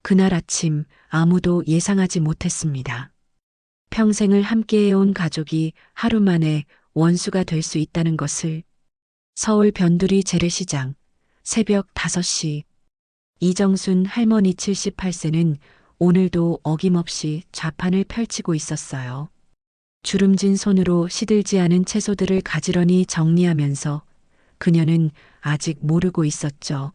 그날 아침 아무도 예상하지 못했습니다. 평생을 함께해온 가족이 하루 만에 원수가 될 수 있다는 것을. 서울 변두리 재래시장 새벽 5시 이정순 할머니 78세는 오늘도 어김없이 좌판을 펼치고 있었어요. 주름진 손으로 시들지 않은 채소들을 가지런히 정리하면서 그녀는 아직 모르고 있었죠.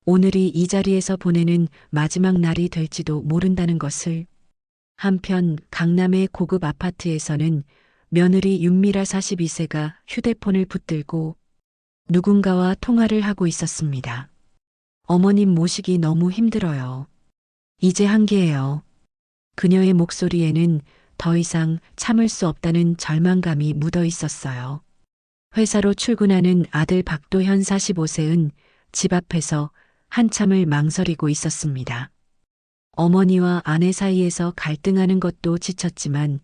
오늘이 이 자리에서 보내는 마지막 날이 될지도 모른다는 것을. 한편 강남의 고급 아파트에서는 며느리 윤미라 42세가 휴대폰을 붙들고 누군가와 통화를 하고 있었습니다. 어머님 모시기 너무 힘들어요. 이제 한계예요. 그녀의 목소리에는 더 이상 참을 수 없다는 절망감이 묻어 있었어요. 회사로 출근하는 아들 박도현 45세는 집 앞에서 한참을 망설이고 있었습니다. 어머니와 아내 사이에서 갈등하는 것도 지쳤지만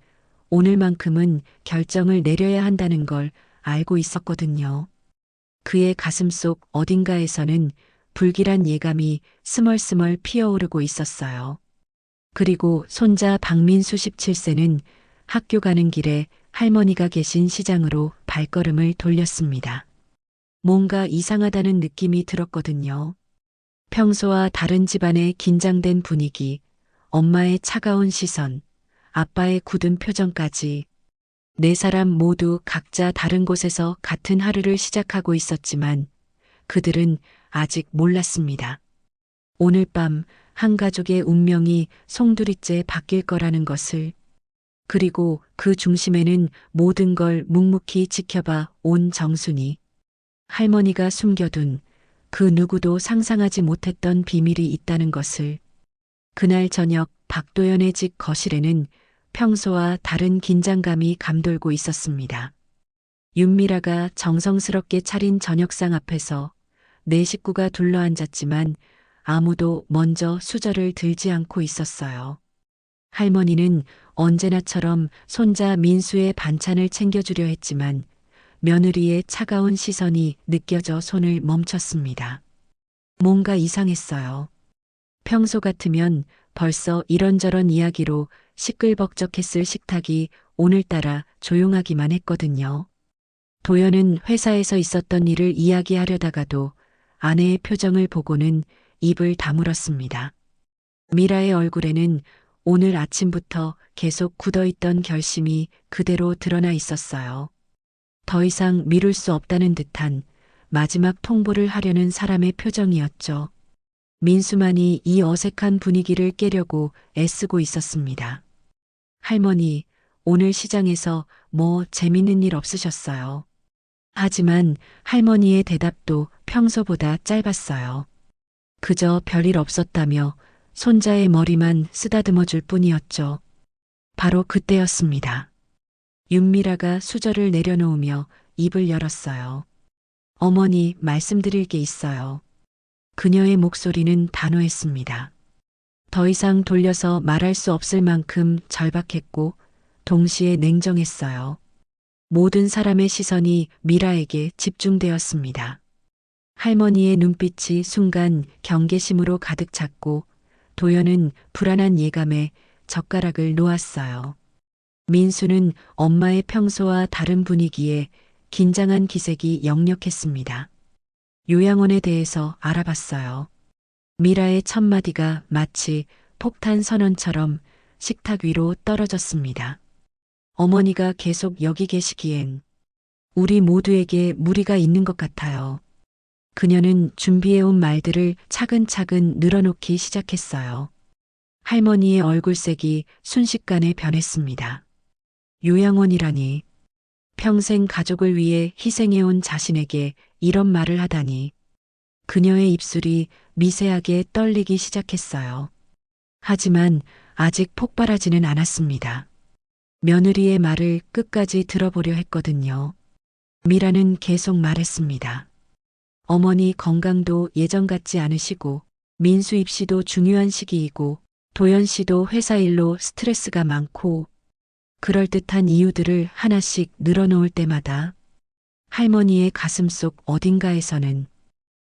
오늘만큼은 결정을 내려야 한다는 걸 알고 있었거든요. 그의 가슴속 어딘가에서는 불길한 예감이 스멀스멀 피어오르고 있었어요. 그리고 손자 박민수 17세는 학교 가는 길에 할머니가 계신 시장으로 발걸음을 돌렸습니다. 뭔가 이상하다는 느낌이 들었거든요. 평소와 다른 집안의 긴장된 분위기, 엄마의 차가운 시선, 아빠의 굳은 표정까지 네 사람 모두 각자 다른 곳에서 같은 하루를 시작하고 있었지만 그들은 아직 몰랐습니다. 오늘 밤 한 가족의 운명이 송두리째 바뀔 거라는 것을. 그리고 그 중심에는 모든 걸 묵묵히 지켜봐 온 정순이. 할머니가 숨겨둔 그 누구도 상상하지 못했던 비밀이 있다는 것을. 그날 저녁 박도연의 집 거실에는 평소와 다른 긴장감이 감돌고 있었습니다. 윤미라가 정성스럽게 차린 저녁상 앞에서 네 식구가 둘러앉았지만 아무도 먼저 수저를 들지 않고 있었어요. 할머니는 언제나처럼 손자 민수의 반찬을 챙겨주려 했지만 며느리의 차가운 시선이 느껴져 손을 멈췄습니다. 뭔가 이상했어요. 평소 같으면 벌써 이런저런 이야기로 시끌벅적했을 식탁이 오늘따라 조용하기만 했거든요. 도연은 회사에서 있었던 일을 이야기하려다가도 아내의 표정을 보고는 입을 다물었습니다. 미라의 얼굴에는 오늘 아침부터 계속 굳어있던 결심이 그대로 드러나 있었어요. 더 이상 미룰 수 없다는 듯한 마지막 통보를 하려는 사람의 표정이었죠. 민수만이 이 어색한 분위기를 깨려고 애쓰고 있었습니다. 할머니, 오늘 시장에서 뭐 재밌는 일 없으셨어요? 하지만 할머니의 대답도 평소보다 짧았어요. 그저 별일 없었다며 손자의 머리만 쓰다듬어 줄 뿐이었죠. 바로 그때였습니다. 윤미라가 수저를 내려놓으며 입을 열었어요. 어머니, 말씀드릴 게 있어요. 그녀의 목소리는 단호했습니다. 더 이상 돌려서 말할 수 없을 만큼 절박했고 동시에 냉정했어요. 모든 사람의 시선이 미라에게 집중되었습니다. 할머니의 눈빛이 순간 경계심으로 가득 찼고 도연은 불안한 예감에 젓가락을 놓았어요. 민수는 엄마의 평소와 다른 분위기에 긴장한 기색이 역력했습니다. 요양원에 대해서 알아봤어요. 미라의 첫마디가 마치 폭탄 선언처럼 식탁 위로 떨어졌습니다. 어머니가 계속 여기 계시기엔 우리 모두에게 무리가 있는 것 같아요. 그녀는 준비해온 말들을 차근차근 늘어놓기 시작했어요. 할머니의 얼굴색이 순식간에 변했습니다. 요양원이라니. 평생 가족을 위해 희생해온 자신에게 이런 말을 하다니. 그녀의 입술이 미세하게 떨리기 시작했어요. 하지만 아직 폭발하지는 않았습니다. 며느리의 말을 끝까지 들어보려 했거든요. 미라는 계속 말했습니다. 어머니 건강도 예전 같지 않으시고 민수 입시도 중요한 시기이고 도연 씨도 회사 일로 스트레스가 많고 그럴듯한 이유들을 하나씩 늘어놓을 때마다 할머니의 가슴속 어딘가에서는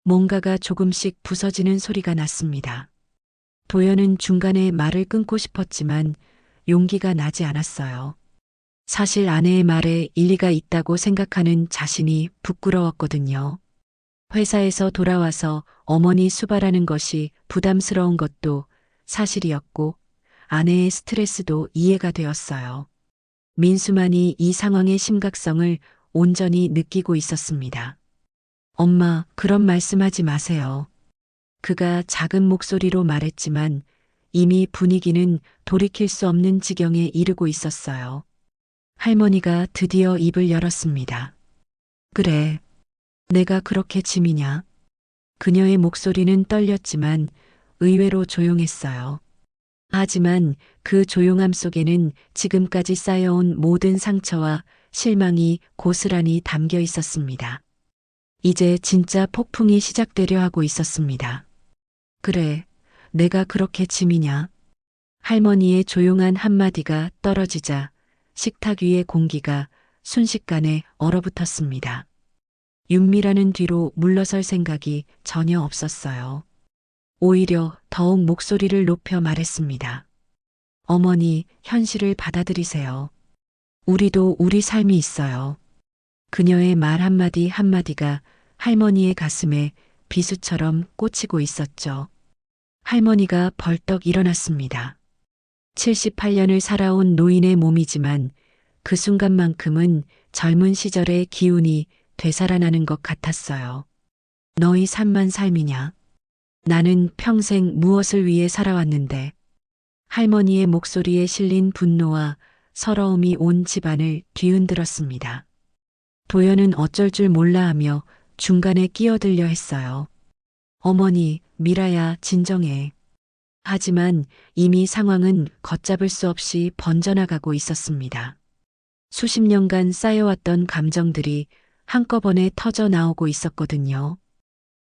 뭔가가 조금씩 부서지는 소리가 났습니다. 도연은 중간에 말을 끊고 싶었지만 용기가 나지 않았어요. 사실 아내의 말에 일리가 있다고 생각하는 자신이 부끄러웠거든요. 회사에서 돌아와서 어머니 수발하는 것이 부담스러운 것도 사실이었고 아내의 스트레스도 이해가 되었어요. 민수만이 이 상황의 심각성을 온전히 느끼고 있었습니다. 엄마, 그런 말씀하지 마세요. 그가 작은 목소리로 말했지만 이미 분위기는 돌이킬 수 없는 지경에 이르고 있었어요. 할머니가 드디어 입을 열었습니다. 그래, 내가 그렇게 짐이냐? 그녀의 목소리는 떨렸지만 의외로 조용했어요. 하지만 그 조용함 속에는 지금까지 쌓여온 모든 상처와 실망이 고스란히 담겨 있었습니다. 이제 진짜 폭풍이 시작되려 하고 있었습니다. 그래, 내가 그렇게 짐이냐? 할머니의 조용한 한마디가 떨어지자 식탁 위의 공기가 순식간에 얼어붙었습니다. 윤미라는 뒤로 물러설 생각이 전혀 없었어요. 오히려 더욱 목소리를 높여 말했습니다. 어머니, 현실을 받아들이세요. 우리도 우리 삶이 있어요. 그녀의 말 한마디 한마디가 할머니의 가슴에 비수처럼 꽂히고 있었죠. 할머니가 벌떡 일어났습니다. 78년을 살아온 노인의 몸이지만 그 순간만큼은 젊은 시절의 기운이 되살아나는 것 같았어요. 너희 삶만 삶이냐? 나는 평생 무엇을 위해 살아왔는데. 할머니의 목소리에 실린 분노와 서러움이 온 집안을 뒤흔들었습니다. 도연은 어쩔 줄 몰라 하며 중간에 끼어들려 했어요. 어머니, 미라야, 진정해. 하지만 이미 상황은 걷잡을 수 없이 번져나가고 있었습니다. 수십 년간 쌓여왔던 감정들이 한꺼번에 터져 나오고 있었거든요.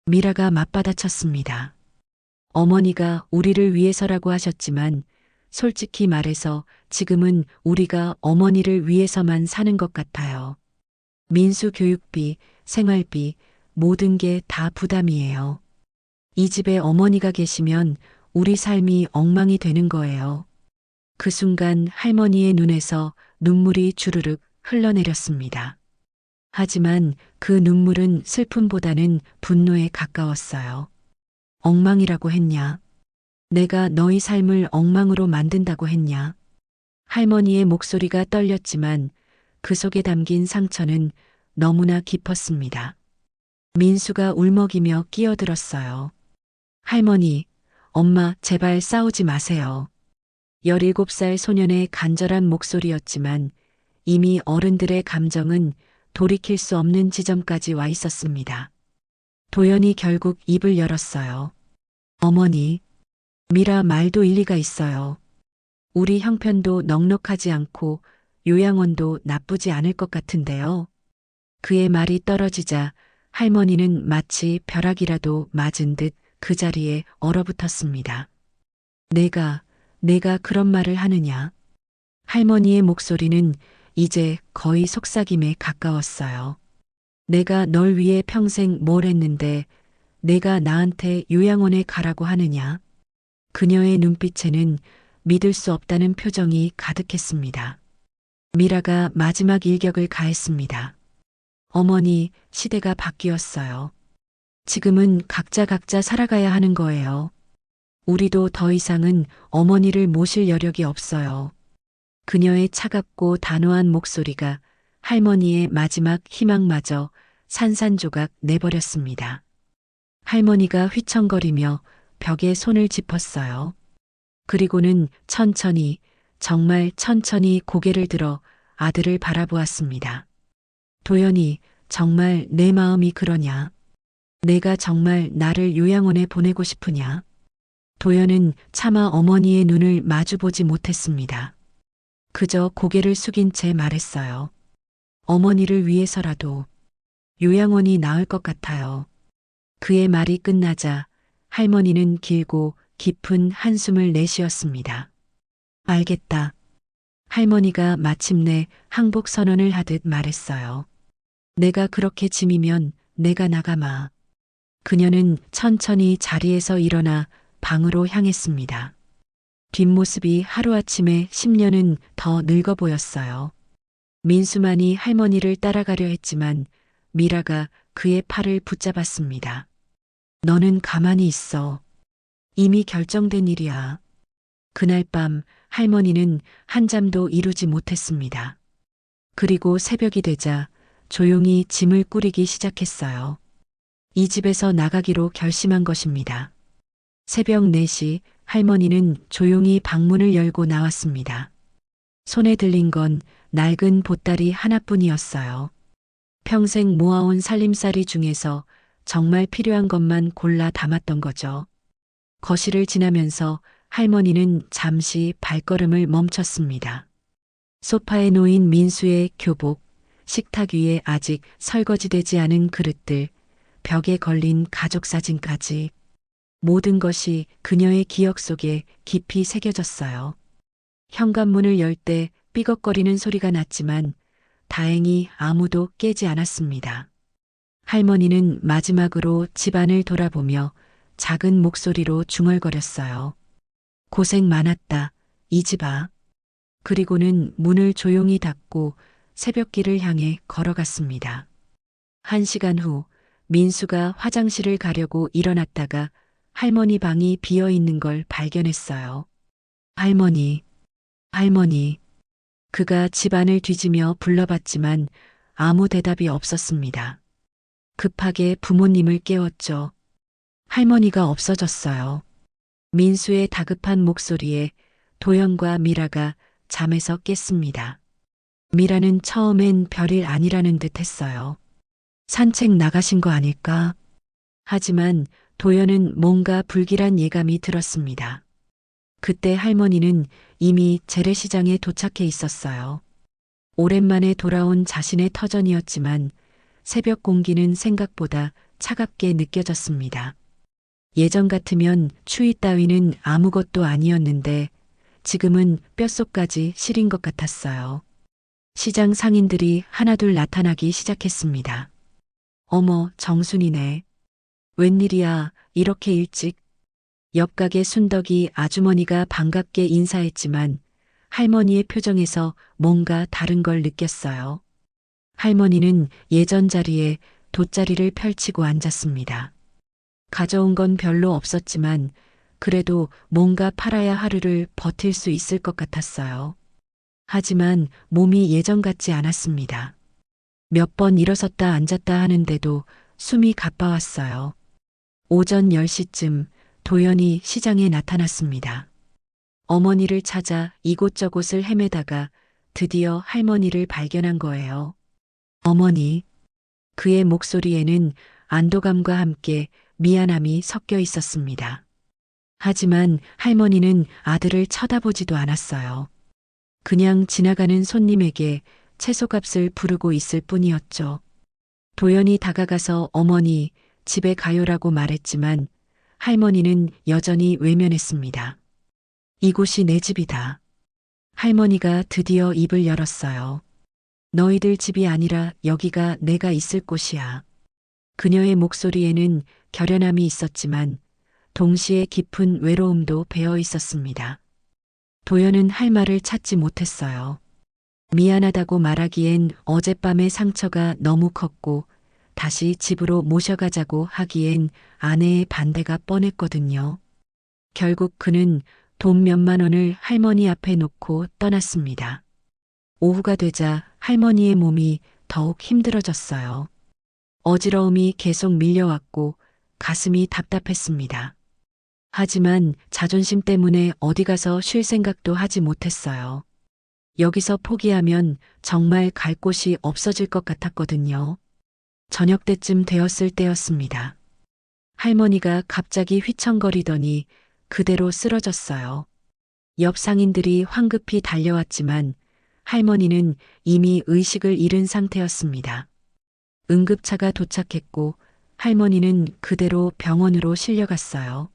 미라가 맞받아쳤습니다. 어머니가 우리를 위해서라고 하셨지만 솔직히 말해서 지금은 우리가 어머니를 위해서만 사는 것 같아요. 민수 교육비, 생활비, 모든 게 다 부담이에요. 이 집에 어머니가 계시면 우리 삶이 엉망이 되는 거예요. 그 순간 할머니의 눈에서 눈물이 주르륵 흘러내렸습니다. 하지만 그 눈물은 슬픔보다는 분노에 가까웠어요. 엉망이라고 했냐? 내가 너희 삶을 엉망으로 만든다고 했냐? 할머니의 목소리가 떨렸지만 그 속에 담긴 상처는 너무나 깊었습니다. 민수가 울먹이며 끼어들었어요. 할머니, 엄마, 제발 싸우지 마세요. 17살 소년의 간절한 목소리였지만 이미 어른들의 감정은 돌이킬 수 없는 지점까지 와 있었습니다. 도연이 결국 입을 열었어요. 어머니, 미라 말도 일리가 있어요. 우리 형편도 넉넉하지 않고 요양원도 나쁘지 않을 것 같은데요. 그의 말이 떨어지자 할머니는 마치 벼락이라도 맞은 듯 그 자리에 얼어붙었습니다. 내가 그런 말을 하느냐? 할머니의 목소리는 이제 거의 속삭임에 가까웠어요. 내가 널 위해 평생 뭘 했는데 내가 나한테 요양원에 가라고 하느냐? 그녀의 눈빛에는 믿을 수 없다는 표정이 가득했습니다. 미라가 마지막 일격을 가했습니다. 어머니, 시대가 바뀌었어요. 지금은 각자 살아가야 하는 거예요. 우리도 더 이상은 어머니를 모실 여력이 없어요. 그녀의 차갑고 단호한 목소리가 할머니의 마지막 희망마저 산산조각 내버렸습니다. 할머니가 휘청거리며 벽에 손을 짚었어요. 그리고는 천천히, 정말 천천히 고개를 들어 아들을 바라보았습니다. 도연이, 정말 내 마음이 그러냐? 내가 정말 나를 요양원에 보내고 싶으냐? 도연은 차마 어머니의 눈을 마주보지 못했습니다. 그저 고개를 숙인 채 말했어요. 어머니를 위해서라도 요양원이 나을 것 같아요. 그의 말이 끝나자 할머니는 길고 깊은 한숨을 내쉬었습니다. 알겠다. 할머니가 마침내 항복 선언을 하듯 말했어요. 내가 그렇게 짐이면 내가 나가마. 그녀는 천천히 자리에서 일어나 방으로 향했습니다. 뒷모습이 하루아침에 10년은 더 늙어 보였어요. 민수만이 할머니를 따라가려 했지만 미라가 그의 팔을 붙잡았습니다. 너는 가만히 있어. 이미 결정된 일이야. 그날 밤 할머니는 한잠도 이루지 못했습니다. 그리고 새벽이 되자 조용히 짐을 꾸리기 시작했어요. 이 집에서 나가기로 결심한 것입니다. 새벽 4시 할머니는 조용히 방문을 열고 나왔습니다. 손에 들린 건 낡은 보따리 하나뿐이었어요. 평생 모아온 살림살이 중에서 정말 필요한 것만 골라 담았던 거죠. 거실을 지나면서 할머니는 잠시 발걸음을 멈췄습니다. 소파에 놓인 민수의 교복, 식탁 위에 아직 설거지되지 않은 그릇들, 벽에 걸린 가족 사진까지 모든 것이 그녀의 기억 속에 깊이 새겨졌어요. 현관문을 열 때 삐걱거리는 소리가 났지만 다행히 아무도 깨지 않았습니다. 할머니는 마지막으로 집안을 돌아보며 작은 목소리로 중얼거렸어요. 고생 많았다, 이 집아. 그리고는 문을 조용히 닫고 새벽길을 향해 걸어갔습니다. 1시간 후 민수가 화장실을 가려고 일어났다가 할머니 방이 비어 있는 걸 발견했어요. 할머니, 할머니. 그가 집안을 뒤지며 불러봤지만 아무 대답이 없었습니다. 급하게 부모님을 깨웠죠. 할머니가 없어졌어요. 민수의 다급한 목소리에 도연과 미라가 잠에서 깼습니다. 미라는 처음엔 별일 아니라는 듯 했어요. 산책 나가신 거 아닐까? 하지만 도연은 뭔가 불길한 예감이 들었습니다. 그때 할머니는 이미 재래시장에 도착해 있었어요. 오랜만에 돌아온 자신의 터전이었지만 새벽 공기는 생각보다 차갑게 느껴졌습니다. 예전 같으면 추위 따위는 아무것도 아니었는데 지금은 뼛속까지 시린 것 같았어요. 시장 상인들이 하나둘 나타나기 시작했습니다. 어머, 정순이네. 웬일이야, 이렇게 일찍. 옆 가게 순덕이 아주머니가 반갑게 인사했지만 할머니의 표정에서 뭔가 다른 걸 느꼈어요. 할머니는 예전 자리에 돗자리를 펼치고 앉았습니다. 가져온 건 별로 없었지만 그래도 뭔가 팔아야 하루를 버틸 수 있을 것 같았어요. 하지만 몸이 예전 같지 않았습니다. 몇 번 일어섰다 앉았다 하는데도 숨이 가빠왔어요. 오전 10시쯤 도연이 시장에 나타났습니다. 어머니를 찾아 이곳저곳을 헤매다가 드디어 할머니를 발견한 거예요. 어머니. 그의 목소리에는 안도감과 함께 미안함이 섞여 있었습니다. 하지만 할머니는 아들을 쳐다보지도 않았어요. 그냥 지나가는 손님에게 채소값을 부르고 있을 뿐이었죠. 도연이 다가가서 어머니, 집에 가요라고 말했지만 할머니는 여전히 외면했습니다. 이곳이 내 집이다. 할머니가 드디어 입을 열었어요. 너희들 집이 아니라 여기가 내가 있을 곳이야. 그녀의 목소리에는 결연함이 있었지만 동시에 깊은 외로움도 배어 있었습니다. 도연은 할 말을 찾지 못했어요. 미안하다고 말하기엔 어젯밤의 상처가 너무 컸고 다시 집으로 모셔가자고 하기엔 아내의 반대가 뻔했거든요. 결국 그는 돈 몇만 원을 할머니 앞에 놓고 떠났습니다. 오후가 되자 할머니의 몸이 더욱 힘들어졌어요. 어지러움이 계속 밀려왔고 가슴이 답답했습니다. 하지만 자존심 때문에 어디 가서 쉴 생각도 하지 못했어요. 여기서 포기하면 정말 갈 곳이 없어질 것 같았거든요. 저녁 때쯤 되었을 때였습니다. 할머니가 갑자기 휘청거리더니 그대로 쓰러졌어요. 옆 상인들이 황급히 달려왔지만 할머니는 이미 의식을 잃은 상태였습니다. 응급차가 도착했고 할머니는 그대로 병원으로 실려갔어요.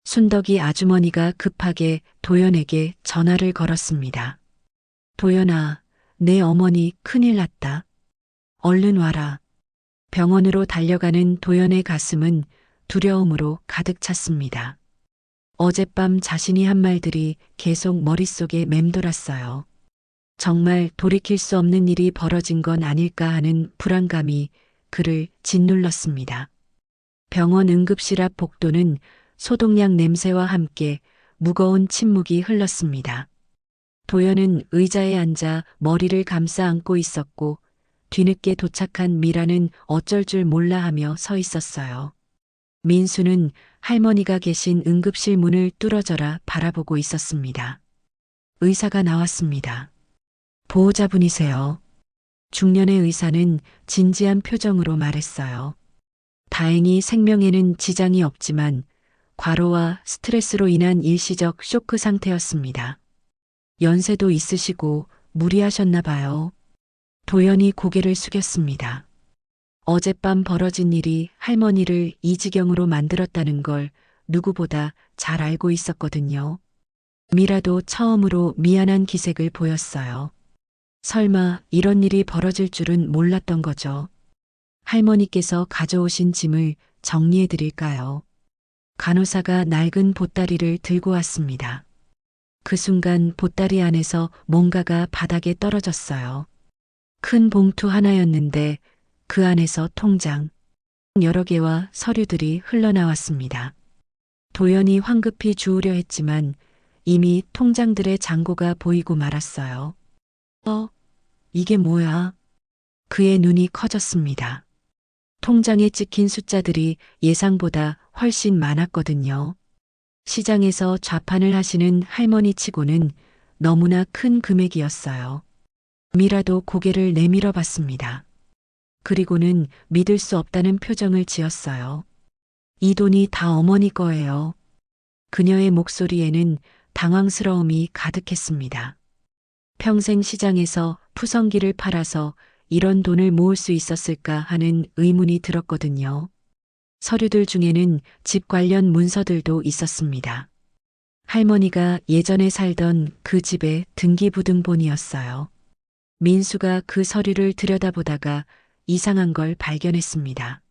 순덕이 아주머니가 급하게 도연에게 전화를 걸었습니다. 도연아, 내 어머니 큰일 났다. 얼른 와라. 병원으로 달려가는 도연의 가슴은 두려움으로 가득 찼습니다. 어젯밤 자신이 한 말들이 계속 머릿속에 맴돌았어요. 정말 돌이킬 수 없는 일이 벌어진 건 아닐까 하는 불안감이 그를 짓눌렀습니다. 병원 응급실 앞 복도는 소독약 냄새와 함께 무거운 침묵이 흘렀습니다. 도연은 의자에 앉아 머리를 감싸 안고 있었고 뒤늦게 도착한 미라는 어쩔 줄 몰라 하며 서 있었어요. 민수는 할머니가 계신 응급실 문을 뚫어져라 바라보고 있었습니다. 의사가 나왔습니다. 보호자분이세요. 중년의 의사는 진지한 표정으로 말했어요. 다행히 생명에는 지장이 없지만 과로와 스트레스로 인한 일시적 쇼크 상태였습니다. 연세도 있으시고 무리하셨나 봐요. 도연이 고개를 숙였습니다. 어젯밤 벌어진 일이 할머니를 이 지경으로 만들었다는 걸 누구보다 잘 알고 있었거든요. 미라도 처음으로 미안한 기색을 보였어요. 설마 이런 일이 벌어질 줄은 몰랐던 거죠. 할머니께서 가져오신 짐을 정리해 드릴까요? 간호사가 낡은 보따리를 들고 왔습니다. 그 순간 보따리 안에서 뭔가가 바닥에 떨어졌어요. 큰 봉투 하나였는데 그 안에서 통장, 여러 개와 서류들이 흘러나왔습니다. 도연이 황급히 주우려 했지만 이미 통장들의 잔고가 보이고 말았어요. 이게 뭐야? 그의 눈이 커졌습니다. 통장에 찍힌 숫자들이 예상보다 훨씬 많았거든요. 시장에서 좌판을 하시는 할머니 치고는 너무나 큰 금액이었어요. 미라도 고개를 내밀어 봤습니다. 그리고는 믿을 수 없다는 표정을 지었어요. 이 돈이 다 어머니 거예요. 그녀의 목소리에는 당황스러움이 가득했습니다. 평생 시장에서 푸성기를 팔아서 이런 돈을 모을 수 있었을까 하는 의문이 들었거든요. 서류들 중에는 집 관련 문서들도 있었습니다. 할머니가 예전에 살던 그 집의 등기부등본이었어요. 민수가 그 서류를 들여다보다가 이상한 걸 발견했습니다.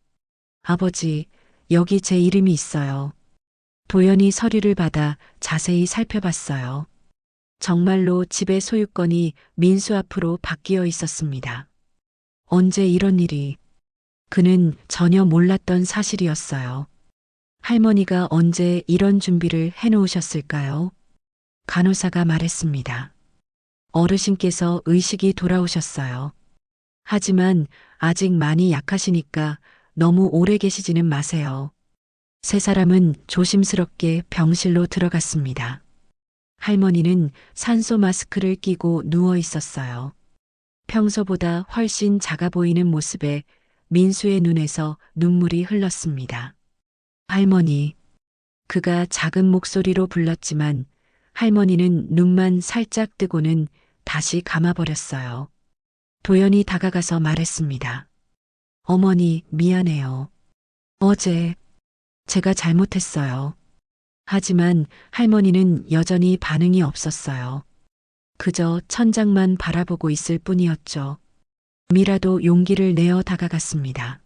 아버지, 여기 제 이름이 있어요. 도연이 서류를 받아 자세히 살펴봤어요. 정말로 집의 소유권이 민수 앞으로 바뀌어 있었습니다. 언제 이런 일이? 그는 전혀 몰랐던 사실이었어요. 할머니가 언제 이런 준비를 해놓으셨을까요? 간호사가 말했습니다. 어르신께서 의식이 돌아오셨어요. 하지만 아직 많이 약하시니까 너무 오래 계시지는 마세요. 세 사람은 조심스럽게 병실로 들어갔습니다. 할머니는 산소 마스크를 끼고 누워 있었어요. 평소보다 훨씬 작아 보이는 모습에 민수의 눈에서 눈물이 흘렀습니다. 할머니. 그가 작은 목소리로 불렀지만 할머니는 눈만 살짝 뜨고는 다시 감아버렸어요. 도연이 다가가서 말했습니다. 어머니, 미안해요. 어제 제가 잘못했어요. 하지만 할머니는 여전히 반응이 없었어요. 그저 천장만 바라보고 있을 뿐이었죠. 미라도 용기를 내어 다가갔습니다.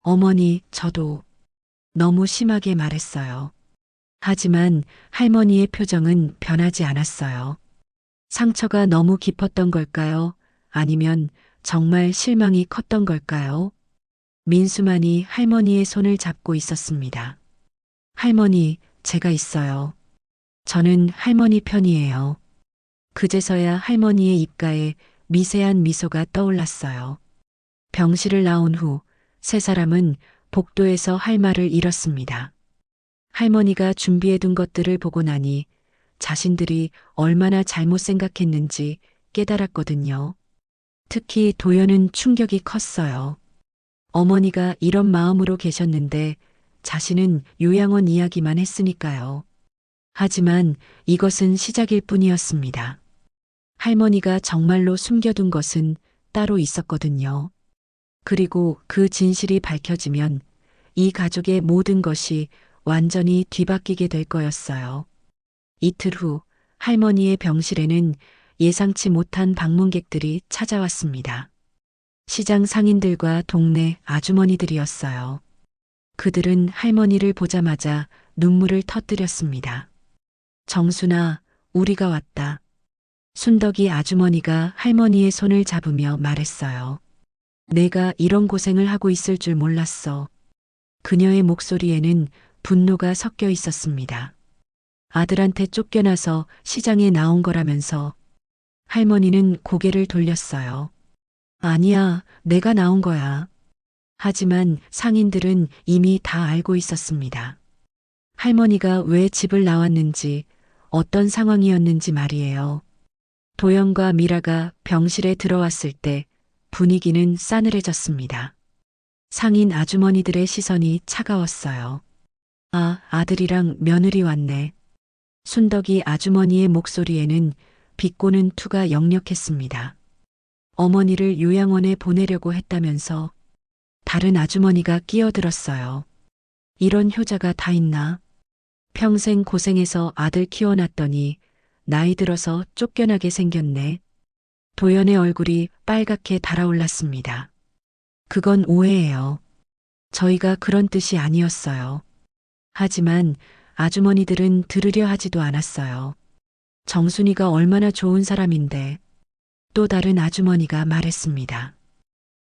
어머니, 저도 너무 심하게 말했어요. 하지만 할머니의 표정은 변하지 않았어요. 상처가 너무 깊었던 걸까요? 아니면 정말 실망이 컸던 걸까요? 민수만이 할머니의 손을 잡고 있었습니다. 할머니, 제가 있어요. 저는 할머니 편이에요. 그제서야 할머니의 입가에 미세한 미소가 떠올랐어요. 병실을 나온 후 세 사람은 복도에서 할 말을 잃었습니다. 할머니가 준비해둔 것들을 보고 나니 자신들이 얼마나 잘못 생각했는지 깨달았거든요. 특히 도연은 충격이 컸어요. 어머니가 이런 마음으로 계셨는데 자신은 요양원 이야기만 했으니까요. 하지만 이것은 시작일 뿐이었습니다. 할머니가 정말로 숨겨둔 것은 따로 있었거든요. 그리고 그 진실이 밝혀지면 이 가족의 모든 것이 완전히 뒤바뀌게 될 거였어요. 이틀 후 할머니의 병실에는 예상치 못한 방문객들이 찾아왔습니다. 시장 상인들과 동네 아주머니들이었어요. 그들은 할머니를 보자마자 눈물을 터뜨렸습니다. 정순아, 우리가 왔다. 순덕이 아주머니가 할머니의 손을 잡으며 말했어요. 내가 이런 고생을 하고 있을 줄 몰랐어. 그녀의 목소리에는 분노가 섞여 있었습니다. 아들한테 쫓겨나서 시장에 나온 거라면서 할머니는 고개를 돌렸어요. 아니야, 내가 나온 거야. 하지만 상인들은 이미 다 알고 있었습니다. 할머니가 왜 집을 나왔는지, 어떤 상황이었는지 말이에요. 도연과 미라가 병실에 들어왔을 때 분위기는 싸늘해졌습니다. 상인 아주머니들의 시선이 차가웠어요. 아, 아들이랑 며느리 왔네. 순덕이 아주머니의 목소리에는 비꼬는 투가 역력했습니다. 어머니를 요양원에 보내려고 했다면서 다른 아주머니가 끼어들었어요. 이런 효자가 다 있나? 평생 고생해서 아들 키워놨더니 나이 들어서 쫓겨나게 생겼네. 도연의 얼굴이 빨갛게 달아올랐습니다. 그건 오해예요. 저희가 그런 뜻이 아니었어요. 하지만 아주머니들은 들으려 하지도 않았어요. 정순이가 얼마나 좋은 사람인데. 또 다른 아주머니가 말했습니다.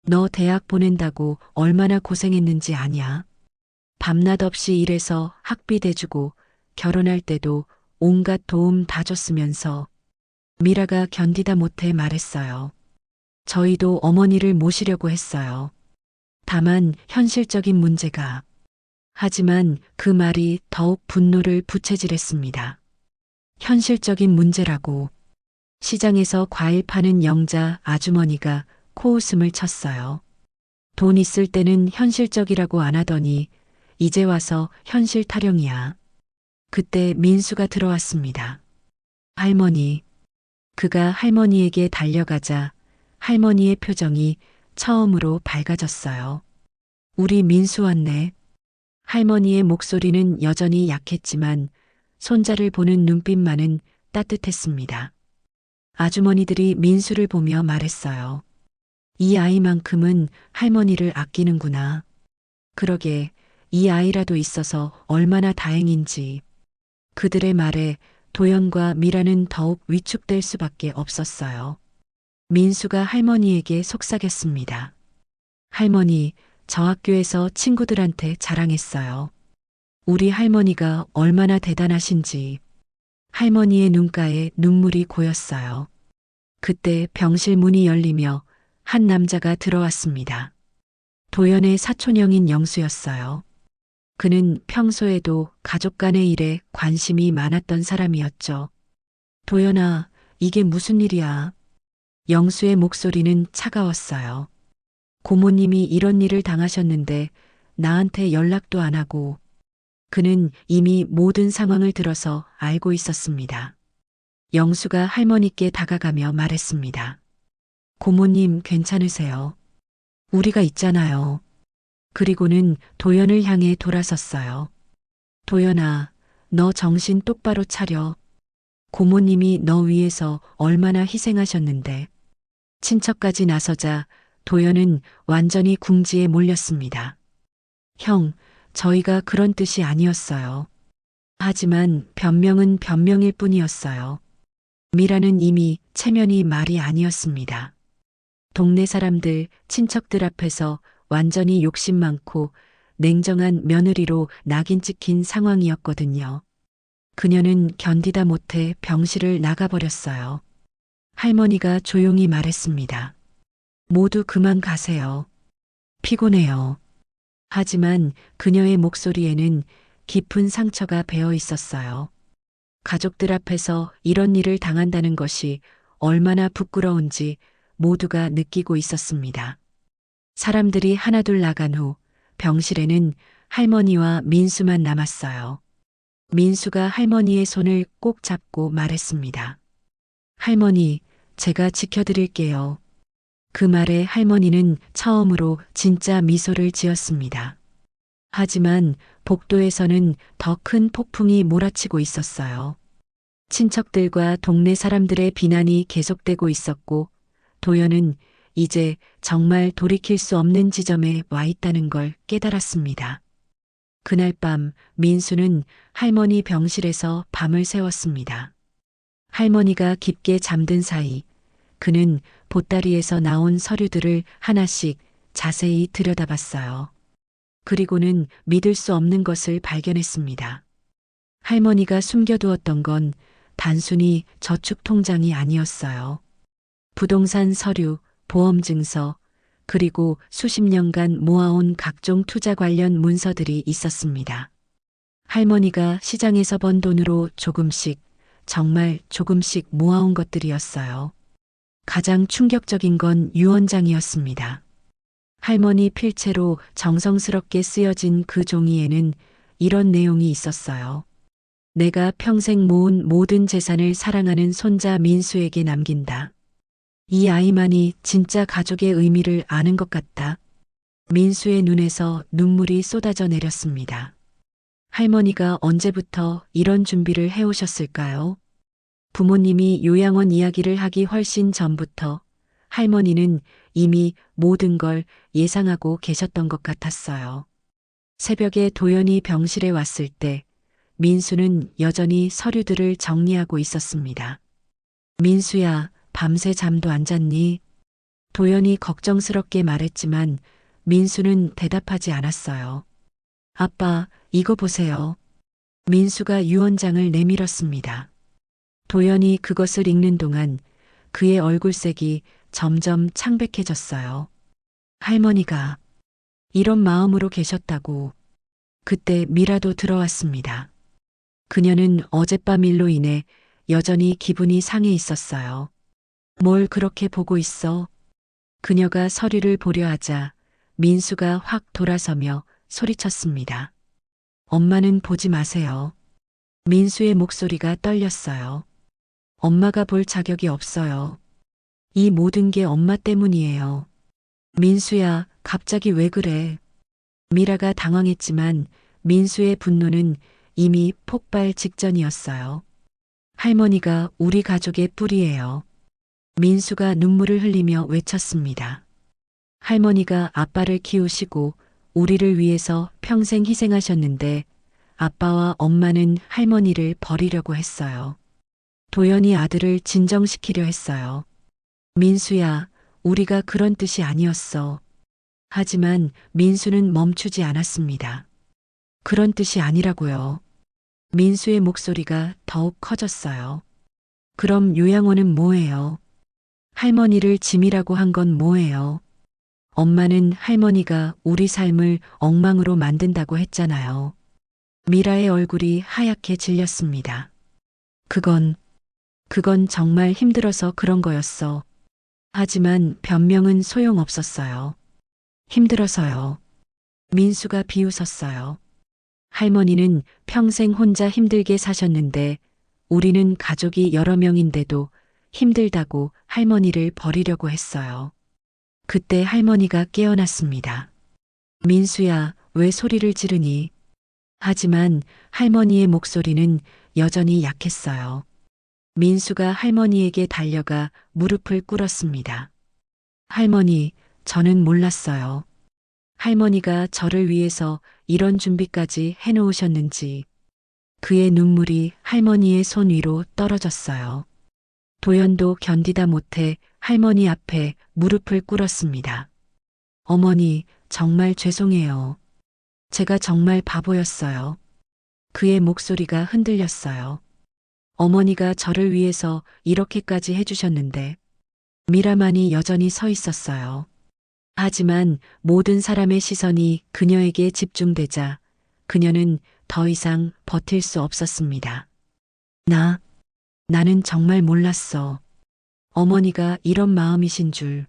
너 대학 보낸다고 얼마나 고생했는지 아냐? 밤낮 없이 일해서 학비 대주고 결혼할 때도 온갖 도움 다 줬으면서. 미라가 견디다 못해 말했어요. 저희도 어머니를 모시려고 했어요. 다만 현실적인 문제가. 하지만 그 말이 더욱 분노를 부채질했습니다. 현실적인 문제라고. 시장에서 과일 파는 영자 아주머니가 코웃음을 쳤어요. 돈 있을 때는 현실적이라고 안 하더니 이제 와서 현실 타령이야. 그때 민수가 들어왔습니다. 할머니. 그가 할머니에게 달려가자 할머니의 표정이 처음으로 밝아졌어요. 우리 민수 왔네. 할머니의 목소리는 여전히 약했지만 손자를 보는 눈빛만은 따뜻했습니다. 아주머니들이 민수를 보며 말했어요. 이 아이만큼은 할머니를 아끼는구나. 그러게 이 아이라도 있어서 얼마나 다행인지. 그들의 말에 도연과 미라는 더욱 위축될 수밖에 없었어요. 민수가 할머니에게 속삭였습니다. 할머니, 저 학교에서 친구들한테 자랑했어요. 우리 할머니가 얼마나 대단하신지. 할머니의 눈가에 눈물이 고였어요. 그때 병실 문이 열리며 한 남자가 들어왔습니다. 도연의 사촌형인 영수였어요. 그는 평소에도 가족 간의 일에 관심이 많았던 사람이었죠. 도연아, 이게 무슨 일이야? 영수의 목소리는 차가웠어요. 고모님이 이런 일을 당하셨는데 나한테 연락도 안 하고. 그는 이미 모든 상황을 들어서 알고 있었습니다. 영수가 할머니께 다가가며 말했습니다. 고모님 괜찮으세요? 우리가 있잖아요. 그리고는 도연을 향해 돌아섰어요. 도연아, 너 정신 똑바로 차려. 고모님이 너 위해서 얼마나 희생하셨는데. 친척까지 나서자 도연은 완전히 궁지에 몰렸습니다. 형, 저희가 그런 뜻이 아니었어요. 하지만 변명은 변명일 뿐이었어요. 미라는 이미 체면이 말이 아니었습니다. 동네 사람들, 친척들 앞에서 완전히 욕심 많고 냉정한 며느리로 낙인 찍힌 상황이었거든요. 그녀는 견디다 못해 병실을 나가버렸어요. 할머니가 조용히 말했습니다. 모두 그만 가세요. 피곤해요. 하지만 그녀의 목소리에는 깊은 상처가 배어 있었어요. 가족들 앞에서 이런 일을 당한다는 것이 얼마나 부끄러운지 모두가 느끼고 있었습니다. 사람들이 하나둘 나간 후 병실에는 할머니와 민수만 남았어요. 민수가 할머니의 손을 꼭 잡고 말했습니다. 할머니, 제가 지켜드릴게요. 그 말에 할머니는 처음으로 진짜 미소를 지었습니다. 하지만 복도에서는 더 큰 폭풍이 몰아치고 있었어요. 친척들과 동네 사람들의 비난이 계속되고 있었고 도연은 이제 정말 돌이킬 수 없는 지점에 와 있다는 걸 깨달았습니다. 그날 밤 민수는 할머니 병실에서 밤을 새웠습니다. 할머니가 깊게 잠든 사이 그는 보따리에서 나온 서류들을 하나씩 자세히 들여다봤어요. 그리고는 믿을 수 없는 것을 발견했습니다. 할머니가 숨겨두었던 건 단순히 저축 통장이 아니었어요. 부동산 서류, 보험 증서, 그리고 수십 년간 모아온 각종 투자 관련 문서들이 있었습니다. 할머니가 시장에서 번 돈으로 조금씩, 정말 조금씩 모아온 것들이었어요. 가장 충격적인 건 유언장이었습니다. 할머니 필체로 정성스럽게 쓰여진 그 종이에는 이런 내용이 있었어요. 내가 평생 모은 모든 재산을 사랑하는 손자 민수에게 남긴다. 이 아이만이 진짜 가족의 의미를 아는 것 같다. 민수의 눈에서 눈물이 쏟아져 내렸습니다. 할머니가 언제부터 이런 준비를 해오셨을까요? 부모님이 요양원 이야기를 하기 훨씬 전부터 할머니는 이미 모든 걸 예상하고 계셨던 것 같았어요. 새벽에 도연이 병실에 왔을 때 민수는 여전히 서류들을 정리하고 있었습니다. 민수야, 밤새 잠도 안 잤니? 도연이 걱정스럽게 말했지만 민수는 대답하지 않았어요. 아빠, 이거 보세요. 민수가 유언장을 내밀었습니다. 도연이 그것을 읽는 동안 그의 얼굴색이 점점 창백해졌어요. 할머니가 이런 마음으로 계셨다고. 그때 미라도 들어왔습니다. 그녀는 어젯밤 일로 인해 여전히 기분이 상해 있었어요. 뭘 그렇게 보고 있어? 그녀가 서류를 보려 하자 민수가 확 돌아서며 소리쳤습니다. 엄마는 보지 마세요. 민수의 목소리가 떨렸어요. 엄마가 볼 자격이 없어요. 이 모든 게 엄마 때문이에요. 민수야, 갑자기 왜 그래? 미라가 당황했지만 민수의 분노는 이미 폭발 직전이었어요. 할머니가 우리 가족의 뿌리예요. 민수가 눈물을 흘리며 외쳤습니다. 할머니가 아빠를 키우시고 우리를 위해서 평생 희생하셨는데 아빠와 엄마는 할머니를 버리려고 했어요. 도연이 아들을 진정시키려 했어요. 민수야, 우리가 그런 뜻이 아니었어. 하지만 민수는 멈추지 않았습니다. 그런 뜻이 아니라고요. 민수의 목소리가 더욱 커졌어요. 그럼 요양원은 뭐예요? 할머니를 짐이라고 한 건 뭐예요? 엄마는 할머니가 우리 삶을 엉망으로 만든다고 했잖아요. 미라의 얼굴이 하얗게 질렸습니다. 그건 정말 힘들어서 그런 거였어. 하지만 변명은 소용없었어요. 힘들어서요. 민수가 비웃었어요. 할머니는 평생 혼자 힘들게 사셨는데 우리는 가족이 여러 명인데도 힘들다고 할머니를 버리려고 했어요. 그때 할머니가 깨어났습니다. 민수야, 왜 소리를 지르니? 하지만 할머니의 목소리는 여전히 약했어요. 민수가 할머니에게 달려가 무릎을 꿇었습니다. 할머니, 저는 몰랐어요. 할머니가 저를 위해서 이런 준비까지 해놓으셨는지. 그의 눈물이 할머니의 손 위로 떨어졌어요. 도연도 견디다 못해 할머니 앞에 무릎을 꿇었습니다. 어머니, 정말 죄송해요. 제가 정말 바보였어요. 그의 목소리가 흔들렸어요. 어머니가 저를 위해서 이렇게까지 해주셨는데 미라만이 여전히 서 있었어요. 하지만 모든 사람의 시선이 그녀에게 집중되자 그녀는 더 이상 버틸 수 없었습니다. 나는 정말 몰랐어. 어머니가 이런 마음이신 줄.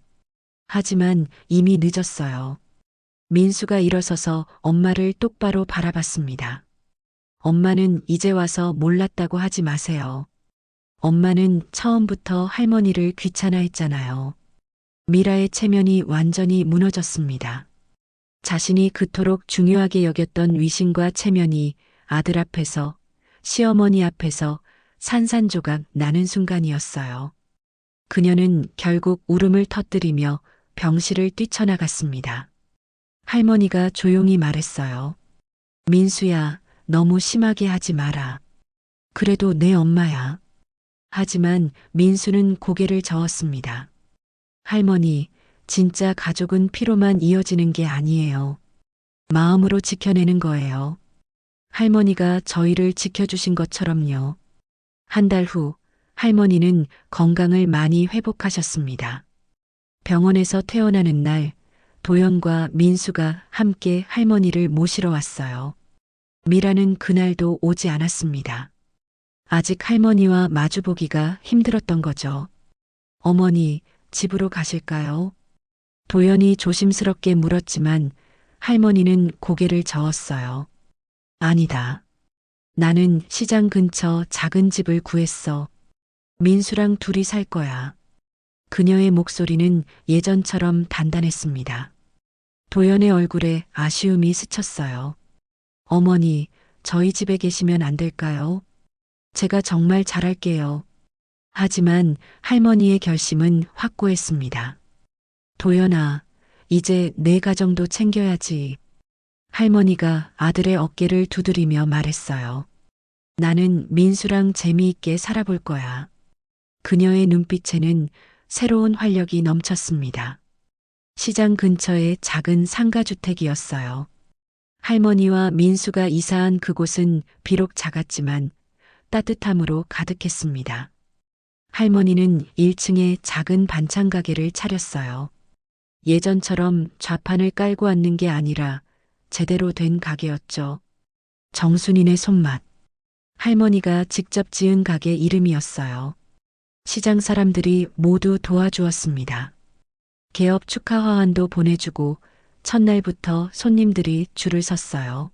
하지만 이미 늦었어요. 민수가 일어서서 엄마를 똑바로 바라봤습니다. 엄마는 이제 와서 몰랐다고 하지 마세요. 엄마는 처음부터 할머니를 귀찮아했잖아요. 미라의 체면이 완전히 무너졌습니다. 자신이 그토록 중요하게 여겼던 위신과 체면이 아들 앞에서, 시어머니 앞에서 산산조각 나는 순간이었어요. 그녀는 결국 울음을 터뜨리며 병실을 뛰쳐나갔습니다. 할머니가 조용히 말했어요. 민수야, 너무 심하게 하지 마라. 그래도 내 엄마야. 하지만 민수는 고개를 저었습니다. 할머니, 진짜 가족은 피로만 이어지는 게 아니에요. 마음으로 지켜내는 거예요. 할머니가 저희를 지켜주신 것처럼요. 한 달 후, 할머니는 건강을 많이 회복하셨습니다. 병원에서 퇴원하는 날, 도연과 민수가 함께 할머니를 모시러 왔어요. 미라는 그날도 오지 않았습니다. 아직 할머니와 마주보기가 힘들었던 거죠. 어머니, 집으로 가실까요? 도연이 조심스럽게 물었지만 할머니는 고개를 저었어요. 아니다. 나는 시장 근처 작은 집을 구했어. 민수랑 둘이 살 거야. 그녀의 목소리는 예전처럼 단단했습니다. 도연의 얼굴에 아쉬움이 스쳤어요. 어머니, 저희 집에 계시면 안 될까요? 제가 정말 잘할게요. 하지만 할머니의 결심은 확고했습니다. 도연아, 이제 내 가정도 챙겨야지. 할머니가 아들의 어깨를 두드리며 말했어요. 나는 민수랑 재미있게 살아볼 거야. 그녀의 눈빛에는 새로운 활력이 넘쳤습니다. 시장 근처의 작은 상가주택이었어요. 할머니와 민수가 이사한 그곳은 비록 작았지만 따뜻함으로 가득했습니다. 할머니는 1층에 작은 반찬 가게를 차렸어요. 예전처럼 좌판을 깔고 앉는 게 아니라 제대로 된 가게였죠. 정순인의 손맛. 할머니가 직접 지은 가게 이름이었어요. 시장 사람들이 모두 도와주었습니다. 개업 축하 화환도 보내주고 첫날부터 손님들이 줄을 섰어요.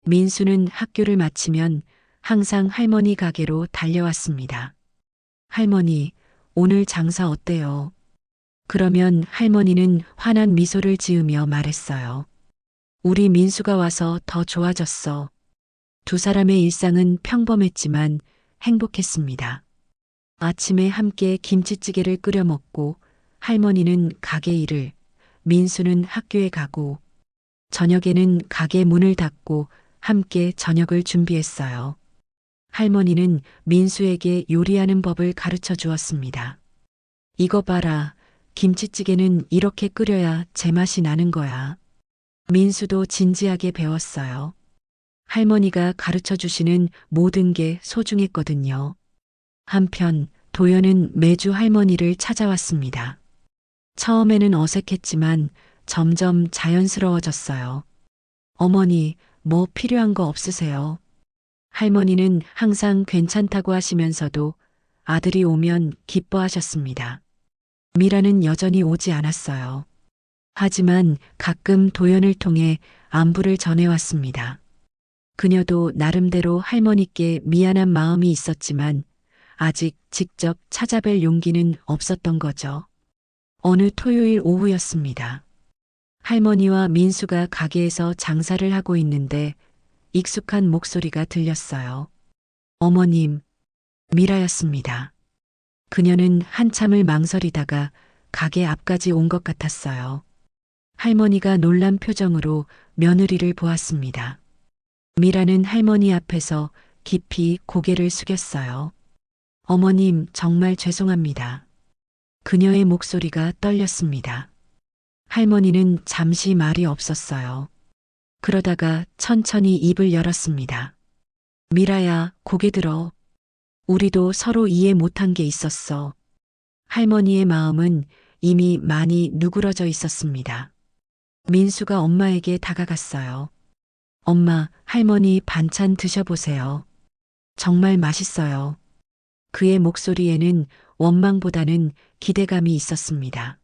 민수는 학교를 마치면 항상 할머니 가게로 달려왔습니다. 할머니, 오늘 장사 어때요? 그러면 할머니는 환한 미소를 지으며 말했어요. 우리 민수가 와서 더 좋아졌어. 두 사람의 일상은 평범했지만 행복했습니다. 아침에 함께 김치찌개를 끓여 먹고 할머니는 가게 일을, 민수는 학교에 가고 저녁에는 가게 문을 닫고 함께 저녁을 준비했어요. 할머니는 민수에게 요리하는 법을 가르쳐 주었습니다. 이거 봐라. 김치찌개는 이렇게 끓여야 제맛이 나는 거야. 민수도 진지하게 배웠어요. 할머니가 가르쳐 주시는 모든 게 소중했거든요. 한편 도연은 매주 할머니를 찾아왔습니다. 처음에는 어색했지만 점점 자연스러워졌어요. 어머니, 뭐 필요한 거 없으세요? 할머니는 항상 괜찮다고 하시면서도 아들이 오면 기뻐하셨습니다. 미라는 여전히 오지 않았어요. 하지만 가끔 도연을 통해 안부를 전해왔습니다. 그녀도 나름대로 할머니께 미안한 마음이 있었지만 아직 직접 찾아뵐 용기는 없었던 거죠. 어느 토요일 오후였습니다. 할머니와 민수가 가게에서 장사를 하고 있는데 익숙한 목소리가 들렸어요. 어머님, 미라였습니다. 그녀는 한참을 망설이다가 가게 앞까지 온 것 같았어요. 할머니가 놀란 표정으로 며느리를 보았습니다. 미라는 할머니 앞에서 깊이 고개를 숙였어요. 어머님, 정말 죄송합니다. 그녀의 목소리가 떨렸습니다. 할머니는 잠시 말이 없었어요. 그러다가 천천히 입을 열었습니다. 미라야, 고개 들어. 우리도 서로 이해 못한 게 있었어. 할머니의 마음은 이미 많이 누그러져 있었습니다. 민수가 엄마에게 다가갔어요. 엄마, 할머니 반찬 드셔보세요. 정말 맛있어요. 그의 목소리에는 원망보다는 기대감이 있었습니다.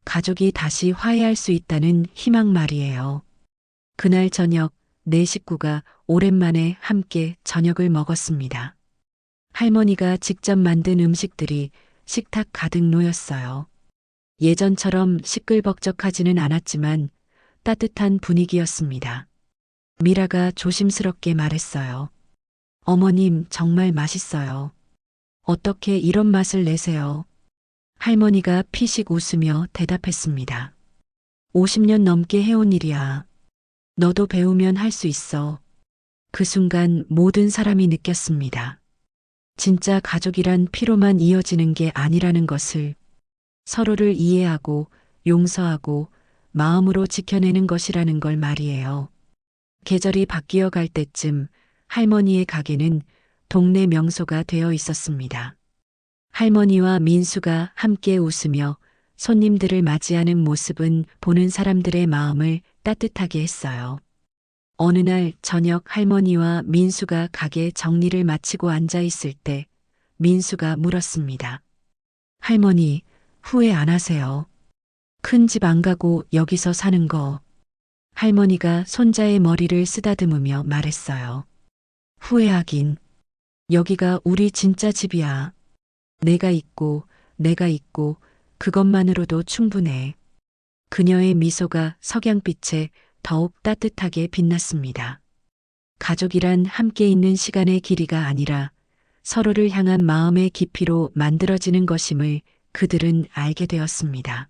가족이 다시 화해할 수 있다는 희망 말이에요. 그날 저녁 네 식구가 오랜만에 함께 저녁을 먹었습니다. 할머니가 직접 만든 음식들이 식탁 가득 놓였어요. 예전처럼 시끌벅적하지는 않았지만 따뜻한 분위기였습니다. 미라가 조심스럽게 말했어요. 어머님, 정말 맛있어요. 어떻게 이런 맛을 내세요? 할머니가 피식 웃으며 대답했습니다. 50년 넘게 해온 일이야. 너도 배우면 할 수 있어. 그 순간 모든 사람이 느꼈습니다. 진짜 가족이란 피로만 이어지는 게 아니라는 것을, 서로를 이해하고 용서하고 마음으로 지켜내는 것이라는 걸 말이에요. 계절이 바뀌어 갈 때쯤 할머니의 가게는 동네 명소가 되어 있었습니다. 할머니와 민수가 함께 웃으며 손님들을 맞이하는 모습은 보는 사람들의 마음을 따뜻하게 했어요. 어느 날 저녁 할머니와 민수가 가게 정리를 마치고 앉아 있을 때 민수가 물었습니다. 할머니, 후회 안 하세요? 큰 집 안 가고 여기서 사는 거. 할머니가 손자의 머리를 쓰다듬으며 말했어요. 후회하긴. 여기가 우리 진짜 집이야. 내가 있고, 그것만으로도 충분해. 그녀의 미소가 석양빛에 더욱 따뜻하게 빛났습니다. 가족이란 함께 있는 시간의 길이가 아니라 서로를 향한 마음의 깊이로 만들어지는 것임을 그들은 알게 되었습니다.